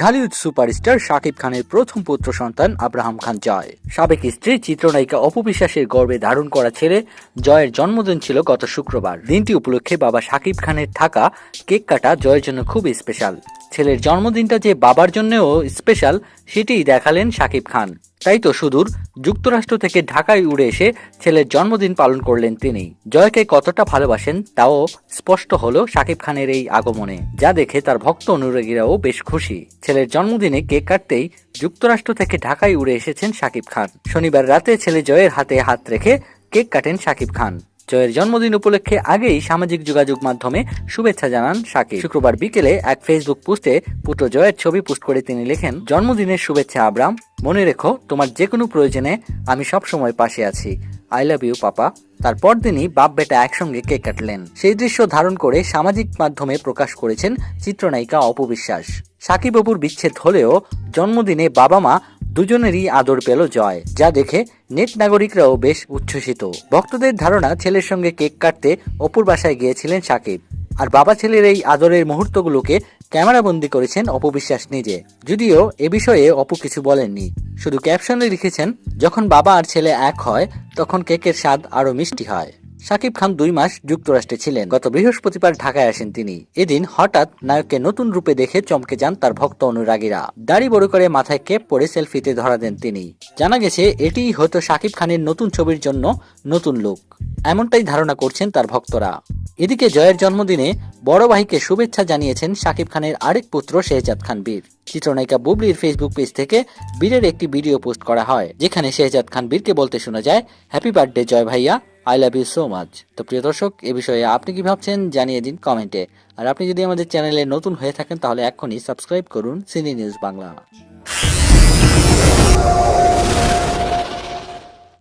Dhallywood superstar Shakib খানের প্রথম পুত্র সন্তান আব্রাহাম খান জয়। সাবেক স্ত্রী চিত্রনায়িকা অপু বিশ্বাসের গর্ভে ধারণ করা ছেলে জয়ের জন্মদিন ছিল গত শুক্রবার। দিনটি উপলক্ষে বাবা শাকিব খানের থাকা কেক কাটা জয়ের জন্য খুব স্পেশাল। ছেলের জন্মদিনটা যে বাবার জন্যও স্পেশাল সেটিই দেখালেন শাকিব খান। তাই তো সুদূর যুক্তরাষ্ট্র থেকে ঢাকায় উড়ে এসে ছেলের জন্মদিন পালন করলেন তিনি। জয়কে কতটা ভালোবাসেন তাও স্পষ্ট হলো শাকিব খানের এই আগমনে, যা দেখে তার ভক্ত অনুরাগীরাও বেশ খুশি। ছেলের জন্মদিনে কেক কাটতেই যুক্তরাষ্ট্র থেকে ঢাকায় উড়ে এসেছেন শাকিব খান। শনিবার রাতে ছেলে জয়ের হাতে হাত রেখে কেক কাটেন শাকিব খান। জয়ের জন্মদিন উপলক্ষে আগেই সামাজিক যোগাযোগ মাধ্যমে শুভেচ্ছা জানান শাকিব। শুক্রবার বিকেলে এক ফেসবুক পোস্টে পুত্র জয়ের ছবি পোস্ট করে তিনি লেখেন, জন্মদিনের শুভেচ্ছা আব্রাম, মনে রেখো তোমার যে কোনো প্রয়োজনে আমি সব সময় পাশে আছি। I love you papa. তারপর দিনই বাপ বেটা একসঙ্গে কেক কাটলেন। সেই দৃশ্য ধারণ করে সামাজিক মাধ্যমে প্রকাশ করেছেন চিত্রনায়িকা অপু বিশ্বাস। শাকিব অপুর বিচ্ছেদ হলেও জন্মদিনে বাবা মা দুজনেরই আদর পেল জয়, যা দেখে নেট নাগরিকরাও বেশ উচ্ছ্বসিত। ভক্তদের ধারণা ছেলের সঙ্গে কেক কাটতে অপুর বাসায় গিয়েছিলেন শাকিব, আর বাবা ছেলের এই আদরের মুহূর্তগুলোকে ক্যামেরাবন্দি করেছেন অপু বিশ্বাস নিজে। যদিও এ বিষয়ে অপু কিছু বলেননি, শুধু ক্যাপশনে লিখেছেন, যখন বাবা আর ছেলে এক হয় তখন কেকের স্বাদ আরো মিষ্টি হয়। শাকিব খান 2 মাস যুক্তরাষ্ট্রে ছিলেন। গত বৃহস্পতিবার ঢাকায় আসেন তিনি। এদিন হঠাৎ নায়ককে নতুন রূপে দেখে চমকে যান তার ভক্ত অনুরাগীরা। দাড়ি বড় করে মাথায় ক্যাপ পরে সেলফিতে ধরা দেন তিনি। জানা গেছে এটিই হয়তো শাকিব খানের নতুন ছবির জন্য নতুন লুক, এমনটাই ধারণা করছেন তার ভক্তরা। এদিকে জয়ের জন্মদিনে বড় ভাইকে শুভেচ্ছা জানিয়েছেন শাকিব খানের আরেক পুত্র শেহজাদ খান বীর। চিত্রনায়িকা বুবলির ফেসবুক পেজ থেকে বীরের একটি ভিডিও পোস্ট করা হয়, যেখানে শেহজাদ খান বীরকে বলতে শোনা যায়, হ্যাপি বার্থডে জয় ভাইয়া, I love you so much. তো প্রিয় দর্শক, এ বিষয়ে আপনি কি ভাবছেন জানিয়ে দিন কমেন্টে। আর আপনি যদি আমাদের চ্যানেলে নতুন হয়ে থাকেন তাহলে এক্ষুনি সাবস্ক্রাইব করুন সিনি নিউজ বাংলা।